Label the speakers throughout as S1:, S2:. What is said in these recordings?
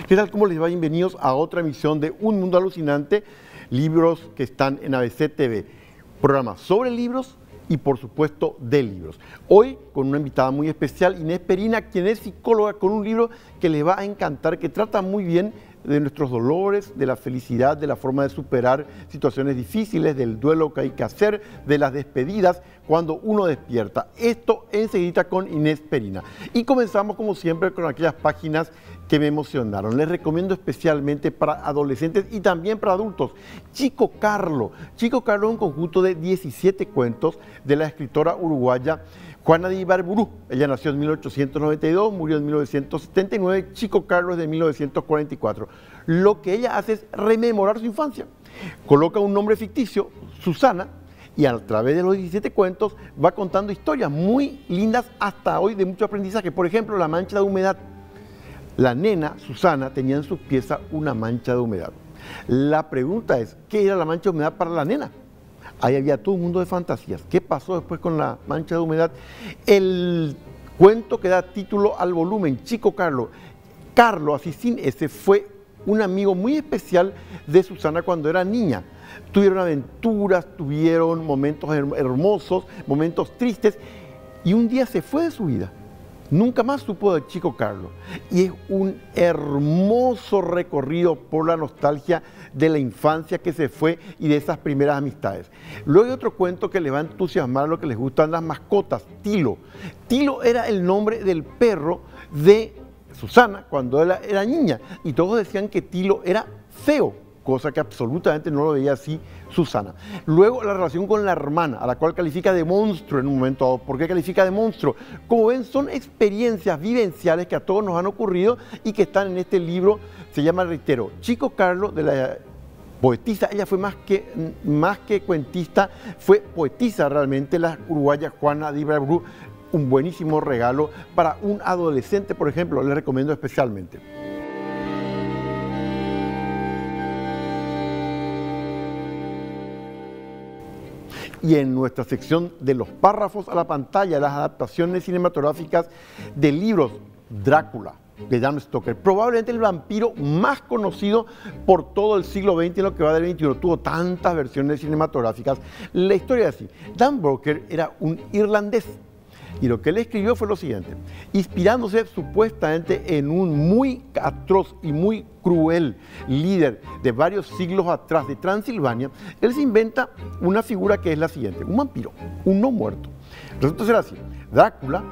S1: ¿Qué tal? ¿Cómo les va? Bienvenidos a otra emisión de Un Mundo Alucinante, libros que están en ABC TV. Programa sobre libros y, por supuesto, de libros. Hoy con una invitada muy especial, Inés Perina, quien es psicóloga, con un libro que les va a encantar, que trata muy bien de nuestros dolores, de la felicidad, de la forma de superar situaciones difíciles, del duelo que hay que hacer, de las despedidas cuando uno despierta. Esto enseguida con Inés Perina. Y comenzamos como siempre con aquellas páginas que me emocionaron. Les recomiendo especialmente para adolescentes y también para adultos. Chico Carlo. Chico Carlo es un conjunto de 17 cuentos de la escritora uruguaya Juana de Ibarburu. Ella nació en 1892, murió en 1979, Chico Carlo es de 1944. Lo que ella hace es rememorar su infancia. Coloca un nombre ficticio, Susana, y a través de los 17 cuentos va contando historias muy lindas hasta hoy de mucho aprendizaje. Por ejemplo, la mancha de humedad. La nena, Susana, tenía en sus piezas una mancha de humedad. La pregunta es, ¿qué era la mancha de humedad para la nena? Ahí había todo un mundo de fantasías. ¿Qué pasó después con la mancha de humedad? El cuento que da título al volumen, Chico Carlo. Carlo, así sin ese, fue un amigo muy especial de Susana cuando era niña. Tuvieron aventuras, tuvieron momentos hermosos, momentos tristes, y un día se fue de su vida. Nunca más supo de Chico Carlo. Y es un hermoso recorrido por la nostalgia de la infancia que se fue y de esas primeras amistades. Luego hay otro cuento que les va a entusiasmar a los que les gustan las mascotas, Tilo. Tilo era el nombre del perro de Susana cuando ella era niña. Y todos decían que Tilo era feo, cosa que absolutamente no lo veía así Susana. Luego la relación con la hermana, a la cual califica de monstruo en un momento dado. ¿Por qué califica de monstruo? Como ven, son experiencias vivenciales que a todos nos han ocurrido y que están en este libro. Se llama, reitero, Chico Carlo, de la poetisa. Ella fue más que cuentista, fue poetisa realmente, la uruguaya Juana de Ibarburu. Un buenísimo regalo para un adolescente, por ejemplo, les recomiendo especialmente. Y en nuestra sección de los párrafos a la pantalla, las adaptaciones cinematográficas de libros, Drácula, de Bram Stoker, probablemente el vampiro más conocido por todo el siglo XX, en lo que va del XXI, tuvo tantas versiones cinematográficas. La historia es así: Dan Broker era un irlandés, y lo que él escribió fue lo siguiente: inspirándose supuestamente en un muy atroz y muy cruel líder de varios siglos atrás de Transilvania, él se inventa una figura que es la siguiente: un vampiro, un no muerto. Resulta ser así: Drácula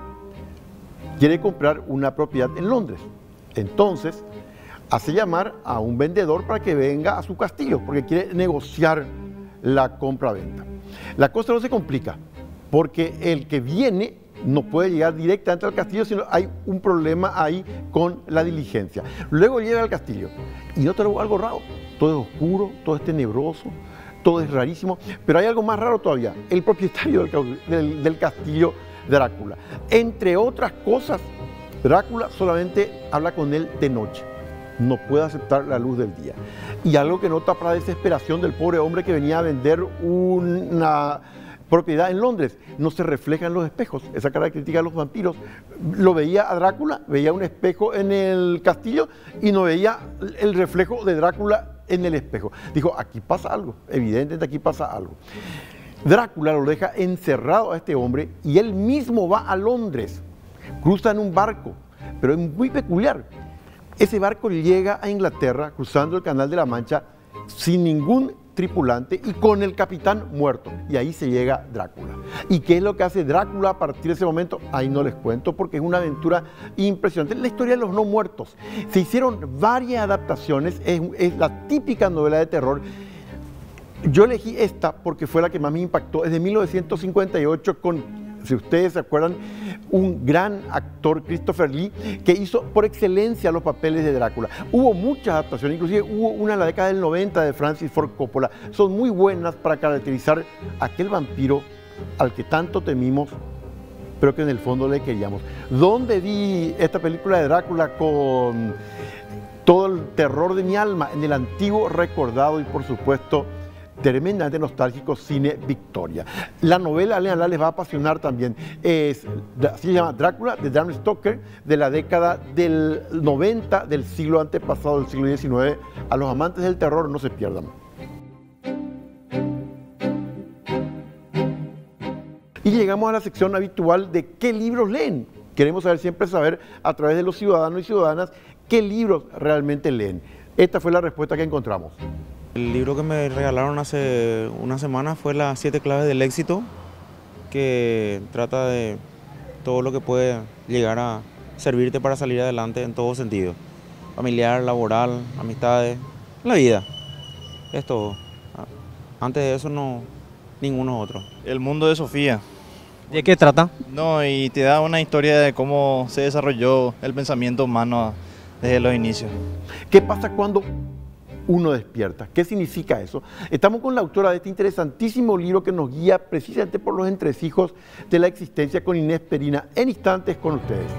S1: quiere comprar una propiedad en Londres. Entonces hace llamar a un vendedor para que venga a su castillo, porque quiere negociar la compra-venta. La cosa no se complica, porque el que viene no puede llegar directamente al castillo, sino hay un problema ahí con la diligencia. Luego llega al castillo y nota algo raro: todo es oscuro, todo es tenebroso, todo es rarísimo, pero hay algo más raro todavía: el propietario del castillo, Drácula. Entre otras cosas, Drácula solamente habla con él de noche, no puede aceptar la luz del día. Y algo que nota para desesperación del pobre hombre que venía a vender una propiedad en Londres: no se refleja en los espejos. Esa característica de los vampiros. Lo veía a Drácula, veía un espejo en el castillo y no veía el reflejo de Drácula en el espejo. Dijo, aquí pasa algo, evidentemente aquí pasa algo. Drácula lo deja encerrado a este hombre y él mismo va a Londres, cruza en un barco, pero es muy peculiar. Ese barco llega a Inglaterra cruzando el Canal de la Mancha sin ningún tripulante y con el capitán muerto, y ahí se llega Drácula. ¿Y qué es lo que hace Drácula a partir de ese momento? Ahí no les cuento, porque es una aventura impresionante. La historia de los no muertos. Se hicieron varias adaptaciones, es la típica novela de terror. Yo elegí esta porque fue la que más me impactó. Es de 1958 con, si ustedes se acuerdan, un gran actor, Christopher Lee, que hizo por excelencia los papeles de Drácula. Hubo muchas adaptaciones, inclusive hubo una en la década del 90 de Francis Ford Coppola. Son muy buenas para caracterizar a aquel vampiro al que tanto temimos, pero que en el fondo le queríamos. ¿Dónde vi esta película de Drácula con todo el terror de mi alma? En el antiguo, recordado y por supuesto tremendamente nostálgico Cine Victoria. La novela, léanla, les va a apasionar también. Se llama Drácula, de Bram Stoker, de la década del 90 del siglo antepasado, del siglo XIX. A los amantes del terror, no se pierdan. Y llegamos a la sección habitual de ¿qué libros leen? Queremos siempre saber a través de los ciudadanos y ciudadanas qué libros realmente leen. Esta fue la respuesta que encontramos.
S2: El libro que me regalaron hace una semana fue Las 7 claves del éxito, que trata de todo lo que puede llegar a servirte para salir adelante en todo sentido. Familiar, laboral, amistades, la vida. Es todo. Antes de eso no, ninguno otro.
S3: El mundo de Sofía.
S4: ¿De qué trata?
S3: No, y te da una historia de cómo se desarrolló el pensamiento humano desde los inicios.
S1: ¿Qué pasa cuando uno despierta? ¿Qué significa eso? Estamos con la autora de este interesantísimo libro que nos guía precisamente por los entresijos de la existencia, con Inés Perina. En instantes con ustedes.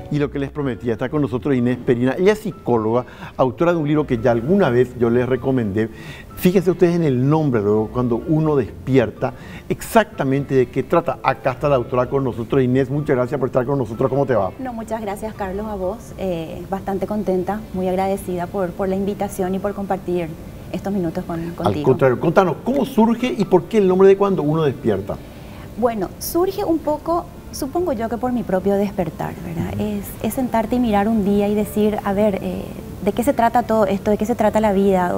S1: Y lo que les prometía, está con nosotros Inés Perina. Ella es psicóloga, autora de un libro que ya alguna vez yo les recomendé. Fíjense ustedes en el nombre, luego, cuando uno despierta, exactamente de qué trata. Acá está la autora con nosotros. Inés, muchas gracias por estar con nosotros. ¿Cómo te va?
S5: No, muchas gracias, Carlos, a vos. Bastante contenta, muy agradecida por la invitación y por compartir estos minutos contigo.
S1: Al contrario, contanos, ¿cómo surge y por qué el nombre de cuando uno despierta?
S5: Bueno, surge un poco, supongo yo que por mi propio despertar, ¿verdad? Es sentarte y mirar un día y decir, a ver, ¿de qué se trata todo esto? ¿De qué se trata la vida?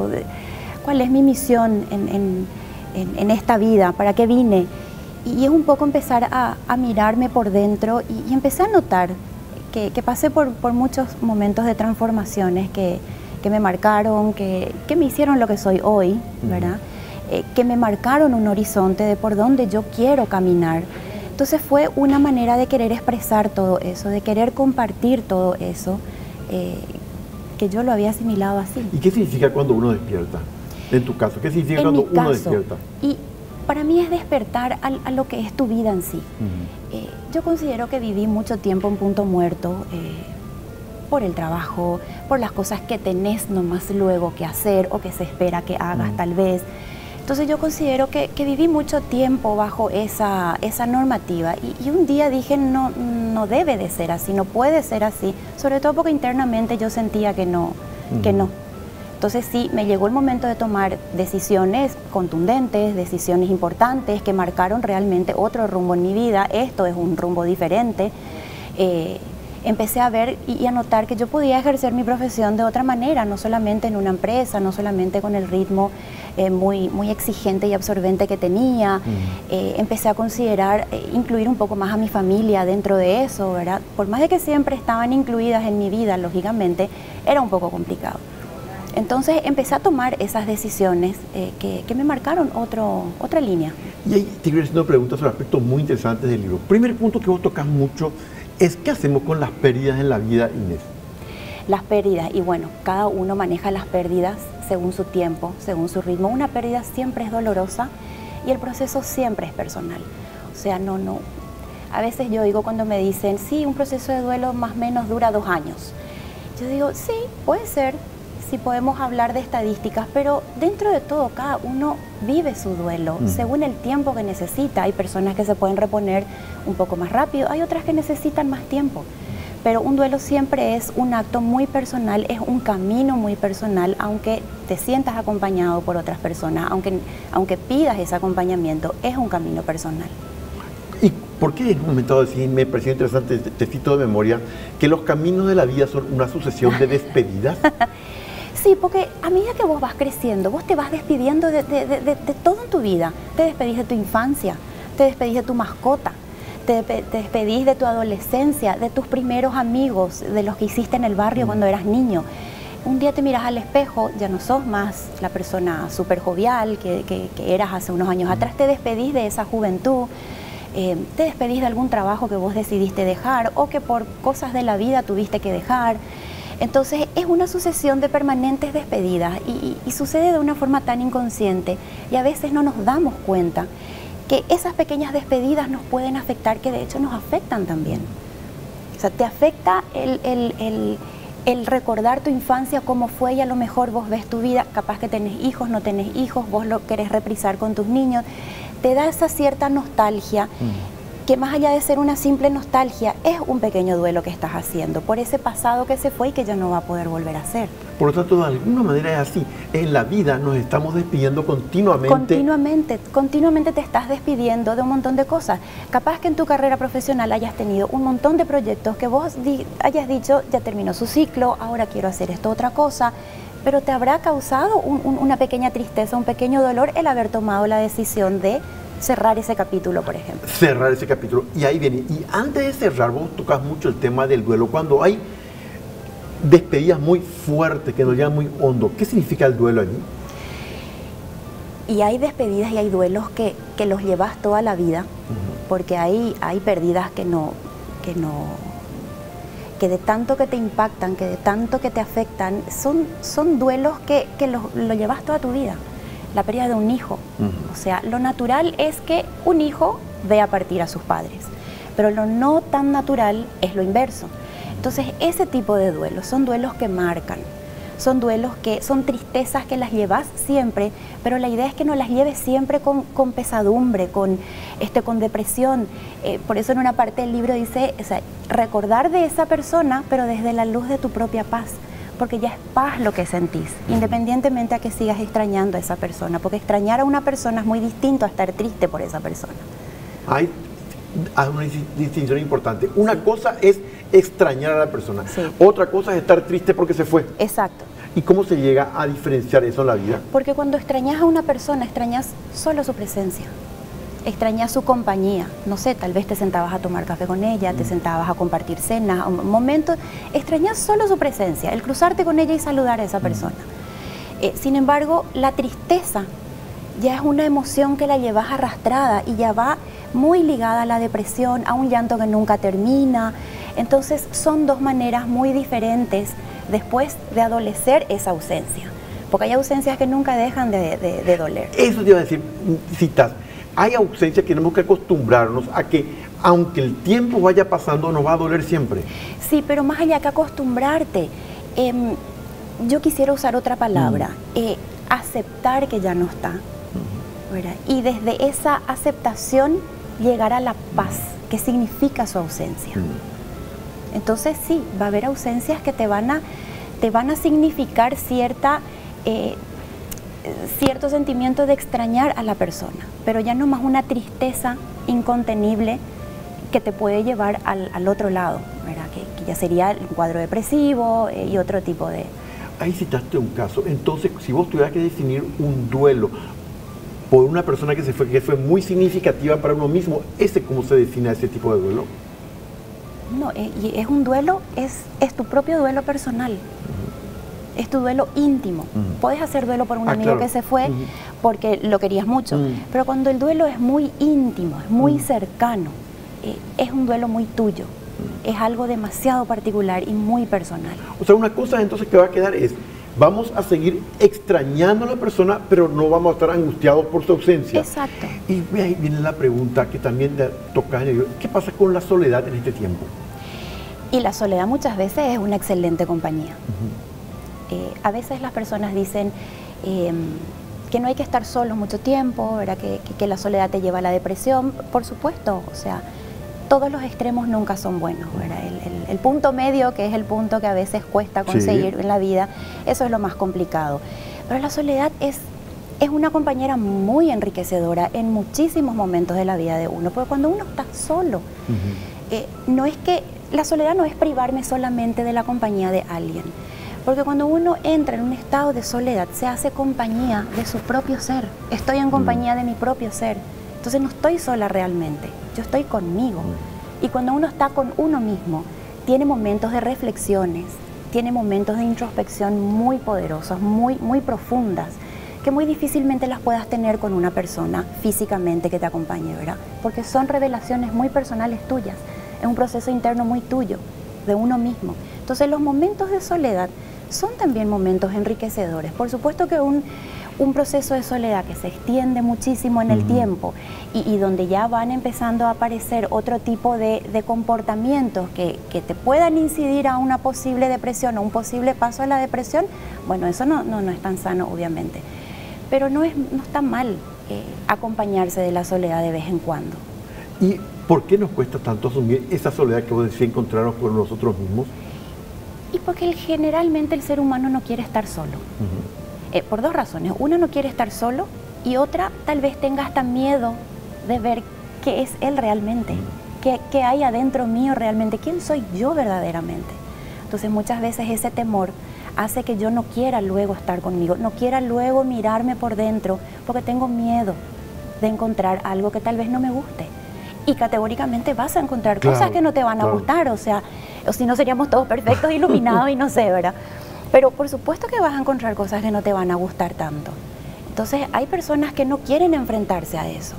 S5: ¿Cuál es mi misión en esta vida? ¿Para qué vine? Y es un poco empezar a mirarme por dentro y empecé a notar que pasé por muchos momentos de transformaciones que me marcaron, que me hicieron lo que soy hoy, ¿verdad? Que me marcaron un horizonte de por dónde yo quiero caminar. Entonces fue una manera de querer expresar todo eso, de querer compartir todo eso, que yo lo había asimilado así.
S1: ¿Y qué significa cuando uno despierta? En tu caso, ¿qué significa cuando uno despierta?
S5: Y para mí es despertar a lo que es tu vida en sí. Yo considero que viví mucho tiempo en punto muerto, por el trabajo, por las cosas que tenés nomás luego que hacer o que se espera que hagas tal vez. Entonces yo considero que viví mucho tiempo bajo esa normativa y un día dije no debe de ser así, no puede ser así, sobre todo porque internamente yo sentía que no. Entonces sí, me llegó el momento de tomar decisiones contundentes, decisiones importantes que marcaron realmente otro rumbo en mi vida. Esto es un rumbo diferente. Empecé a ver y a notar que yo podía ejercer mi profesión de otra manera, no solamente en una empresa, no solamente con el ritmo muy exigente y absorbente que tenía. Empecé a considerar incluir un poco más a mi familia dentro de eso, ¿verdad? Por más de que siempre estaban incluidas en mi vida, lógicamente, era un poco complicado. Entonces empecé a tomar esas decisiones que me marcaron otra línea.
S1: Y ahí te quiero hacer una pregunta sobre aspectos muy interesantes del libro. Primer punto que vos tocas mucho es ¿qué hacemos con las pérdidas en la vida, Inés?
S5: Las pérdidas, y bueno, cada uno maneja las pérdidas según su tiempo, según su ritmo. Una pérdida siempre es dolorosa y el proceso siempre es personal. O sea, no. A veces yo digo cuando me dicen, sí, un proceso de duelo más o menos dura 2 años. Yo digo, sí, puede ser, sí podemos hablar de estadísticas, pero dentro de todo cada uno vive su duelo según el tiempo que necesita. Hay personas que se pueden reponer un poco más rápido, hay otras que necesitan más tiempo. Pero un duelo siempre es un acto muy personal, es un camino muy personal, aunque te sientas acompañado por otras personas, aunque pidas ese acompañamiento, es un camino personal.
S1: ¿Y por qué en un momento así me pareció interesante, te cito de memoria, que los caminos de la vida son una sucesión de despedidas?
S5: Sí, porque a medida que vos vas creciendo, vos te vas despidiendo de todo en tu vida. Te despedís de tu infancia, te despedís de tu mascota, te despedís de tu adolescencia, de tus primeros amigos, de los que hiciste en el barrio cuando eras niño. Un día te miras al espejo, ya no sos más la persona súper jovial que eras hace unos años atrás. Te despedís de esa juventud, te despedís de algún trabajo que vos decidiste dejar o que por cosas de la vida tuviste que dejar. Entonces es una sucesión de permanentes despedidas y sucede de una forma tan inconsciente y a veces no nos damos cuenta que esas pequeñas despedidas nos pueden afectar, que de hecho nos afectan también. O sea, te afecta el recordar tu infancia, cómo fue, y a lo mejor vos ves tu vida, capaz que tenés hijos, no tenés hijos, vos lo querés reprisar con tus niños, te da esa cierta nostalgia, que más allá de ser una simple nostalgia, es un pequeño duelo que estás haciendo por ese pasado que se fue y que ya no va a poder volver a ser.
S1: Por lo tanto, de alguna manera es así. En la vida nos estamos despidiendo continuamente.
S5: Continuamente te estás despidiendo de un montón de cosas. Capaz que en tu carrera profesional hayas tenido un montón de proyectos que vos hayas dicho, ya terminó su ciclo, ahora quiero hacer esto otra cosa, pero te habrá causado una pequeña tristeza, un pequeño dolor el haber tomado la decisión de cerrar ese capítulo, por ejemplo.
S1: Cerrar ese capítulo. Y ahí viene. Y antes de cerrar, vos tocas mucho el tema del duelo. Cuando hay despedidas muy fuertes, que nos llegan muy hondo, ¿qué significa el duelo allí?
S5: Y hay despedidas y hay duelos que los llevas toda la vida, porque hay pérdidas que de tanto que te impactan, que de tanto que te afectan, son duelos que lo llevas toda tu vida. La pérdida de un hijo. O sea, lo natural es que un hijo vea partir a sus padres, pero lo no tan natural es lo inverso. Entonces, ese tipo de duelos son duelos que marcan, son duelos que son tristezas que las llevas siempre, pero la idea es que no las lleves siempre con pesadumbre, con depresión. Por eso en una parte del libro dice, o sea, recordar de esa persona, pero desde la luz de tu propia paz, porque ya es paz lo que sentís, independientemente a que sigas extrañando a esa persona, porque extrañar a una persona es muy distinto a estar triste por esa persona.
S1: Hay una distinción importante. Una cosa es extrañar a la persona, otra cosa es estar triste porque se fue.
S5: Exacto.
S1: ¿Y cómo se llega a diferenciar eso en la vida?
S5: Porque cuando extrañas a una persona, extrañas solo su presencia. Extrañas su compañía, no sé, tal vez te sentabas a tomar café con ella, te sentabas a compartir cenas, momentos, extrañas solo su presencia, el cruzarte con ella y saludar a esa persona. Sin embargo, la tristeza ya es una emoción que la llevas arrastrada y ya va muy ligada a la depresión, a un llanto que nunca termina. Entonces son dos maneras muy diferentes después de adolecer esa ausencia, porque hay ausencias que nunca dejan de doler.
S1: Eso te iba a decir, citas. Hay ausencias que tenemos que acostumbrarnos a que, aunque el tiempo vaya pasando, nos va a doler siempre.
S5: Sí, pero más allá que acostumbrarte, yo quisiera usar otra palabra, aceptar que ya no está, ¿verdad? Y desde esa aceptación llegar a la paz, que significa su ausencia. Entonces sí, va a haber ausencias que te van a significar cierto sentimiento de extrañar a la persona, pero ya no más una tristeza incontenible que te puede llevar al otro lado, ¿verdad? Que ya sería un cuadro depresivo y otro tipo de...
S1: Ahí citaste un caso. Entonces, si vos tuvieras que definir un duelo por una persona que fue muy significativa para uno mismo, ¿cómo se define ese tipo de duelo?
S5: No, y es un duelo, es tu propio duelo personal. Es tu duelo íntimo. Puedes hacer duelo por un amigo que se fue porque lo querías mucho, pero cuando el duelo es muy íntimo, es muy cercano, es un duelo muy tuyo, es algo demasiado particular y muy personal. O
S1: sea, una cosa entonces que va a quedar es, vamos a seguir extrañando a la persona, pero no vamos a estar angustiados por su ausencia.
S5: Exacto.
S1: Y ahí viene la pregunta que también tocas en el libro, ¿qué pasa con la soledad en este tiempo?
S5: Y la soledad muchas veces es una excelente compañía. A veces las personas dicen que no hay que estar solos mucho tiempo, ¿verdad? Que la soledad te lleva a la depresión. Por supuesto, o sea, todos los extremos nunca son buenos, ¿verdad? El punto medio, que es el punto que a veces cuesta conseguir en la vida, eso es lo más complicado. Pero la soledad es una compañera muy enriquecedora en muchísimos momentos de la vida de uno, porque cuando uno está solo, no es que la soledad no es privarme solamente de la compañía de alguien. Porque cuando uno entra en un estado de soledad, se hace compañía de su propio ser. Estoy en compañía de mi propio ser. Entonces no estoy sola realmente, yo estoy conmigo. Y cuando uno está con uno mismo, tiene momentos de reflexiones, tiene momentos de introspección muy poderosos, muy profundas, que muy difícilmente las puedas tener con una persona físicamente que te acompañe, ¿verdad? Porque son revelaciones muy personales tuyas, es un proceso interno muy tuyo, de uno mismo. Entonces los momentos de soledad son también momentos enriquecedores. Por supuesto que un proceso de soledad que se extiende muchísimo en el tiempo y donde ya van empezando a aparecer otro tipo de comportamientos que te puedan incidir a una posible depresión o un posible paso a la depresión, bueno, eso no es tan sano, obviamente. Pero no está mal acompañarse de la soledad de vez en cuando.
S1: ¿Y por qué nos cuesta tanto asumir esa soledad que vos decís, encontrarnos con nosotros mismos?
S5: Y porque generalmente el ser humano no quiere estar solo. Por dos razones. Una, no quiere estar solo, y otra, tal vez tenga hasta miedo de ver qué es él realmente, qué hay adentro mío realmente, quién soy yo verdaderamente. Entonces muchas veces ese temor hace que yo no quiera luego estar conmigo, no quiera luego mirarme por dentro, porque tengo miedo de encontrar algo que tal vez no me guste. Y categóricamente vas a encontrar cosas que no te van a gustar, o sea, o si no seríamos todos perfectos, iluminados y no sé, ¿verdad? Pero por supuesto que vas a encontrar cosas que no te van a gustar tanto. Entonces hay personas que no quieren enfrentarse a eso.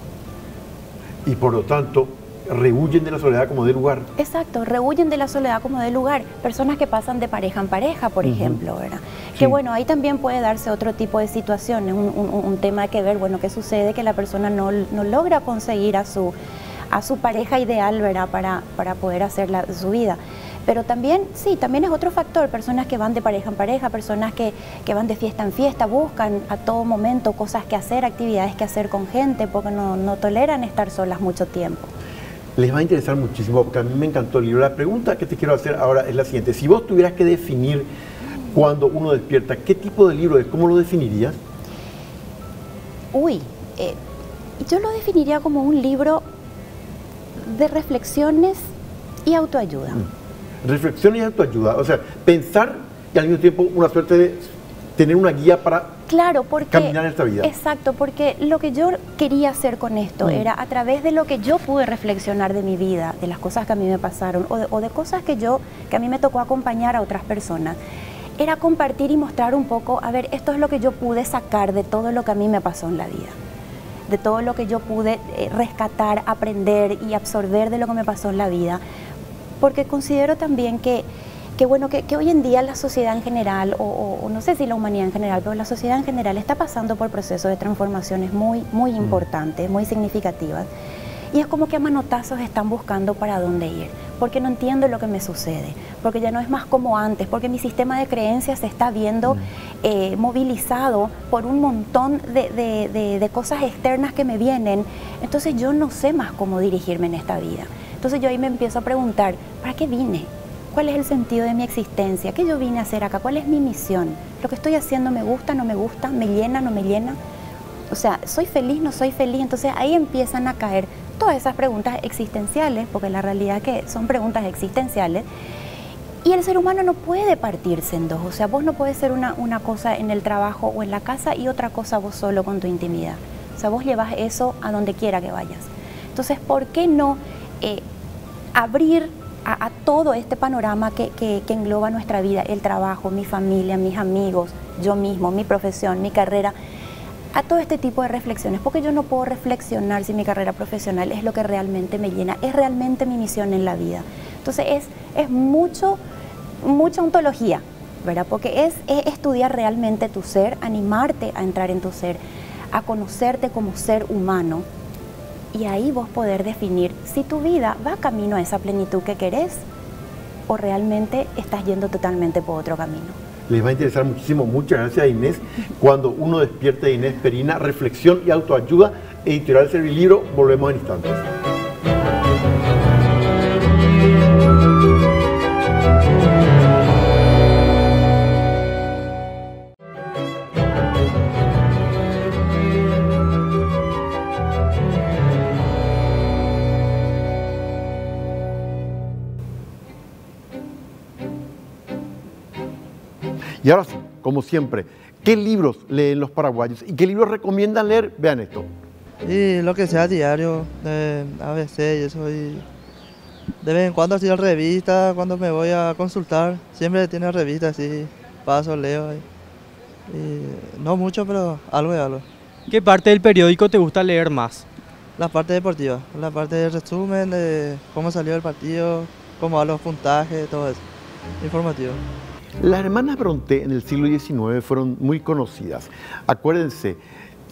S1: Y por lo tanto, rehuyen de la soledad como de lugar.
S5: Exacto, rehuyen de la soledad como de lugar. Personas que pasan de pareja en pareja, por ejemplo, ¿verdad? Que bueno, ahí también puede darse otro tipo de situaciones, un tema que ver, bueno, qué sucede, que la persona no logra conseguir a su pareja ideal, ¿verdad? Para poder hacer su vida. Pero también, sí, también es otro factor, personas que van de pareja en pareja, personas que van de fiesta en fiesta, buscan a todo momento cosas que hacer, actividades que hacer con gente, porque no toleran estar solas mucho tiempo.
S1: Les va a interesar muchísimo, porque a mí me encantó el libro. La pregunta que te quiero hacer ahora es la siguiente. Si vos tuvieras que definir cuando uno despierta, ¿qué tipo de libro es? ¿Cómo lo definirías?
S5: Yo lo definiría como un libro de reflexiones y autoayuda.
S1: Reflexión y autoayuda, o sea, pensar y al mismo tiempo una suerte de tener una guía para caminar en esta vida.
S5: Exacto, porque lo que yo quería hacer con esto era, a través de lo que yo pude reflexionar de mi vida, de las cosas que a mí me pasaron o de cosas que a mí me tocó acompañar a otras personas, era compartir y mostrar un poco, a ver, esto es lo que yo pude sacar de todo lo que a mí me pasó en la vida, de todo lo que yo pude rescatar, aprender y absorber de lo que me pasó en la vida. Porque considero también que hoy en día la sociedad en general, o no sé si la humanidad en general, pero la sociedad en general está pasando por procesos de transformaciones muy importantes, muy significativas. Y es como que a manotazos están buscando para dónde ir, porque no entiendo lo que me sucede, porque ya no es más como antes, porque mi sistema de creencias se está viendo movilizado por un montón de cosas externas que me vienen. Entonces yo no sé más cómo dirigirme en esta vida. Entonces yo ahí me empiezo a preguntar, ¿para qué vine? ¿Cuál es el sentido de mi existencia? ¿Qué yo vine a hacer acá? ¿Cuál es mi misión? ¿Lo que estoy haciendo me gusta, no me gusta? ¿Me llena, no me llena? O sea, ¿soy feliz, no soy feliz? Entonces ahí empiezan a caer todas esas preguntas existenciales, porque la realidad es que son preguntas existenciales, y el ser humano no puede partirse en dos. O sea, vos no puedes ser una cosa en el trabajo o en la casa y otra cosa vos solo con tu intimidad. O sea, vos llevas eso a donde quiera que vayas. Entonces, ¿por qué no abrir a todo este panorama que engloba nuestra vida, el trabajo, mi familia, mis amigos, yo mismo, mi profesión, mi carrera, a todo este tipo de reflexiones? Porque yo no puedo reflexionar si mi carrera profesional es lo que realmente me llena, es realmente mi misión en la vida. Entonces es mucha ontología, ¿verdad? Porque es estudiar realmente tu ser, animarte a entrar en tu ser, a conocerte como ser humano, y ahí vos poder definir si tu vida va camino a esa plenitud que querés o realmente estás yendo totalmente por otro camino.
S1: Les va a interesar muchísimo. Muchas gracias, Inés. Cuando uno despierta, Inés Perina, Reflexión y Autoayuda, Editorial Servilibro. Volvemos en instantes. Y ahora sí, como siempre, ¿qué libros leen los paraguayos y qué libros recomiendan leer? Vean esto.
S4: Y lo que sea diario, de ABC y eso, y de vez en cuando así la revista, cuando me voy a consultar, siempre tiene revistas así, paso, leo, y no mucho, pero algo y algo.
S6: ¿Qué parte del periódico te gusta leer más?
S4: La parte deportiva, la parte de resumen, de cómo salió el partido, cómo van los puntajes, todo eso. informativo.
S1: Las hermanas Brontë en el siglo XIX fueron muy conocidas. Acuérdense,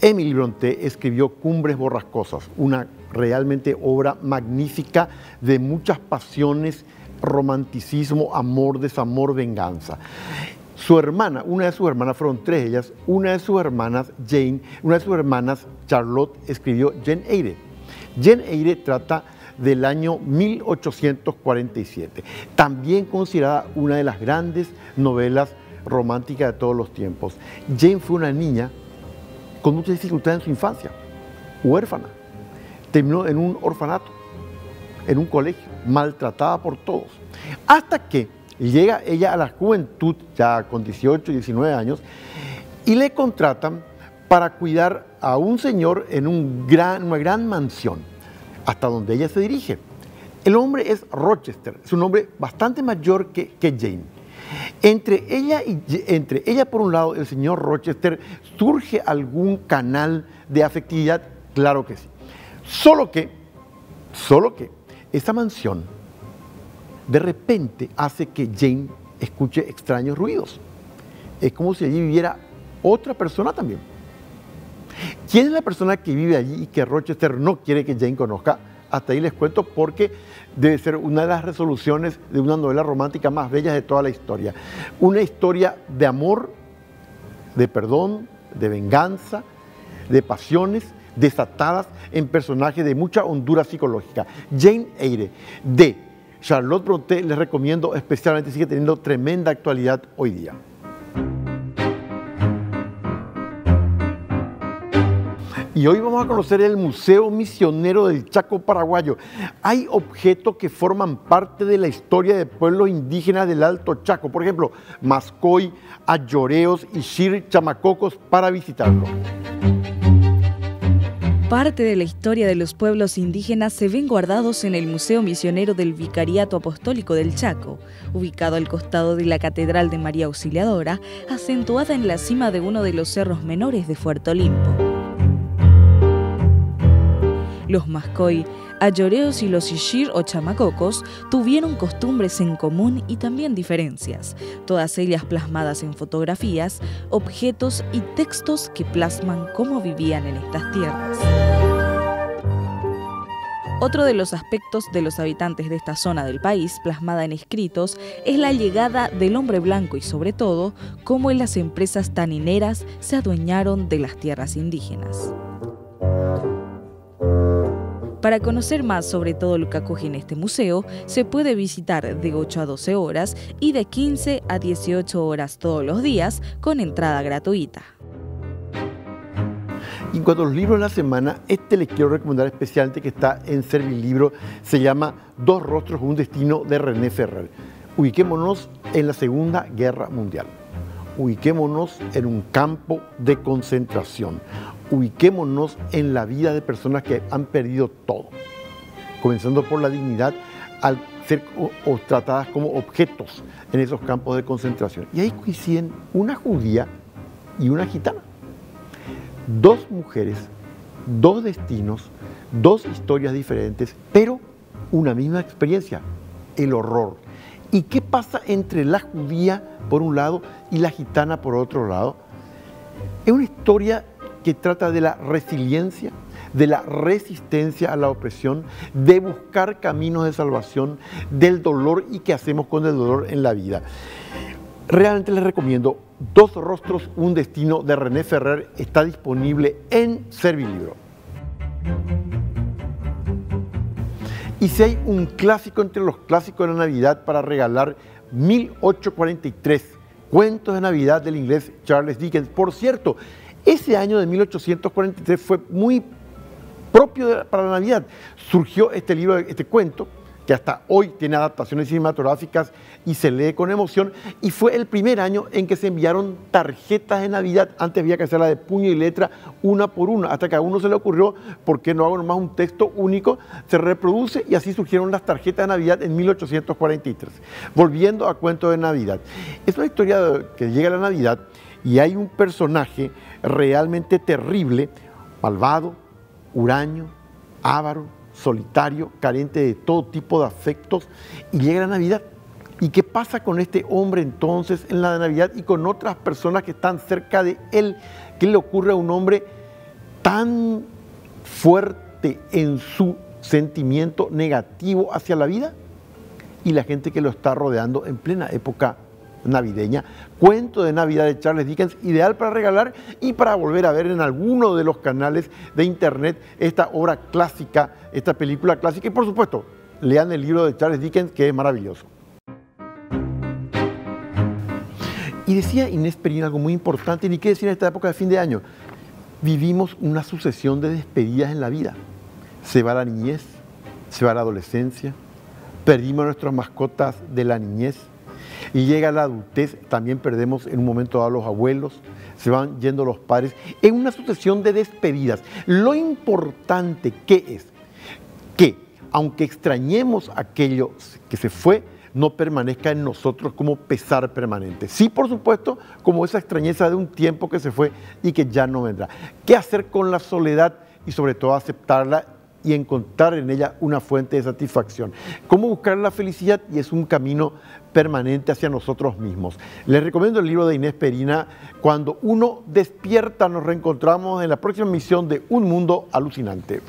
S1: Emily Brontë escribió Cumbres Borrascosas, una realmente obra magnífica de muchas pasiones, romanticismo, amor, desamor, venganza. Su hermana, una de sus hermanas, fueron tres ellas, una de sus hermanas, Jane, una de sus hermanas, Charlotte, escribió Jane Eyre. Jane Eyre trata del año 1847, también considerada una de las grandes novelas románticas de todos los tiempos. Jane fue una niña con muchas dificultades en su infancia, huérfana, terminó en un orfanato, en un colegio, maltratada por todos, hasta que llega ella a la juventud, ya con 18, 19 años, y le contratan para cuidar a un señor en una gran mansión, hasta donde ella se dirige. El hombre es Rochester, es un hombre bastante mayor que Jane. Entre ella por un lado, el señor Rochester, ¿surge algún canal de afectividad? Claro que sí. Solo que esa mansión de repente hace que Jane escuche extraños ruidos. Es como si allí viviera otra persona también. ¿Quién es la persona que vive allí y que Rochester no quiere que Jane conozca? Hasta ahí les cuento, porque debe ser una de las resoluciones de una novela romántica más bellas de toda la historia. Una historia de amor, de perdón, de venganza, de pasiones desatadas en personajes de mucha hondura psicológica. Jane Eyre, de Charlotte Brontë, les recomiendo especialmente, sigue teniendo tremenda actualidad hoy día. Y hoy vamos a conocer el Museo Misionero del Chaco paraguayo. Hay objetos que forman parte de la historia de pueblos indígenas del Alto Chaco. Por ejemplo, Mascoy, Ayoreos y Shir Chamacocos, para visitarlo.
S7: Parte de la historia de los pueblos indígenas se ven guardados en el Museo Misionero del Vicariato Apostólico del Chaco, ubicado al costado de la Catedral de María Auxiliadora, acentuada en la cima de uno de los cerros menores de Fuerte Olimpo. Los Mascoy, Ayoreos y los Ishir o Chamacocos tuvieron costumbres en común y también diferencias, todas ellas plasmadas en fotografías, objetos y textos que plasman cómo vivían en estas tierras. Otro de los aspectos de los habitantes de esta zona del país, plasmada en escritos, es la llegada del hombre blanco y, sobre todo, cómo las empresas tanineras se adueñaron de las tierras indígenas. Para conocer más sobre todo lo que acoge en este museo, se puede visitar de 8 a 12 horas y de 15 a 18 horas todos los días, con entrada gratuita.
S1: Y en cuanto a los libros de la semana, les quiero recomendar especialmente, que está en Servilibro, se llama Dos rostros, un destino, de René Ferrer. Ubiquémonos en la Segunda Guerra Mundial. Ubiquémonos en un campo de concentración. Ubiquémonos en la vida de personas que han perdido todo, comenzando por la dignidad al ser tratadas como objetos en esos campos de concentración. Y ahí coinciden una judía y una gitana. Dos mujeres, dos destinos, dos historias diferentes, pero una misma experiencia, el horror. ¿Y qué pasa entre la judía por un lado y la gitana por otro lado? Es una historia que trata de la resiliencia, de la resistencia a la opresión, de buscar caminos de salvación, del dolor y qué hacemos con el dolor en la vida. Realmente les recomiendo Dos rostros, un destino, de René Ferrer. Está disponible en Servilibro. Y si hay un clásico entre los clásicos de la Navidad para regalar, 1843, Cuentos de Navidad, del inglés Charles Dickens. Por cierto, ese año de 1843 fue muy propio para la Navidad. Surgió este libro, este cuento, que hasta hoy tiene adaptaciones cinematográficas y se lee con emoción, y fue el primer año en que se enviaron tarjetas de Navidad. Antes había que hacerla de puño y letra, una por una, hasta que a uno se le ocurrió, ¿por qué no hago nomás un texto único? Se reproduce, y así surgieron las tarjetas de Navidad en 1843. Volviendo a Cuento de Navidad. Es una historia que llega a la Navidad y hay un personaje realmente terrible, malvado, huraño, avaro, solitario, carente de todo tipo de afectos, y llega la Navidad ¿Y qué pasa con este hombre entonces en la Navidad y con otras personas que están cerca de él? ¿Qué le ocurre a un hombre tan fuerte en su sentimiento negativo hacia la vida? Y la gente que lo está rodeando en plena época navideña. Cuento de Navidad de Charles Dickens, ideal para regalar y para volver a ver en alguno de los canales de internet esta obra clásica, esta película clásica. Y por supuesto, lean el libro de Charles Dickens, que es maravilloso. Y decía Inés Perina algo muy importante, y ni qué decir en esta época de fin de año. Vivimos una sucesión de despedidas en la vida. Se va la niñez, se va la adolescencia, perdimos nuestras mascotas de la niñez, y llega la adultez, también perdemos en un momento dado a los abuelos, se van yendo los padres, en una sucesión de despedidas. Lo importante que es que, aunque extrañemos aquello que se fue, no permanezca en nosotros como pesar permanente. Sí, por supuesto, como esa extrañeza de un tiempo que se fue y que ya no vendrá. ¿Qué hacer con la soledad y sobre todo aceptarla y encontrar en ella una fuente de satisfacción? ¿Cómo buscar la felicidad? Y es un camino permanente hacia nosotros mismos. Les recomiendo el libro de Inés Perina, Cuando uno despierta. Nos reencontramos en la próxima emisión de Un Mundo Alucinante.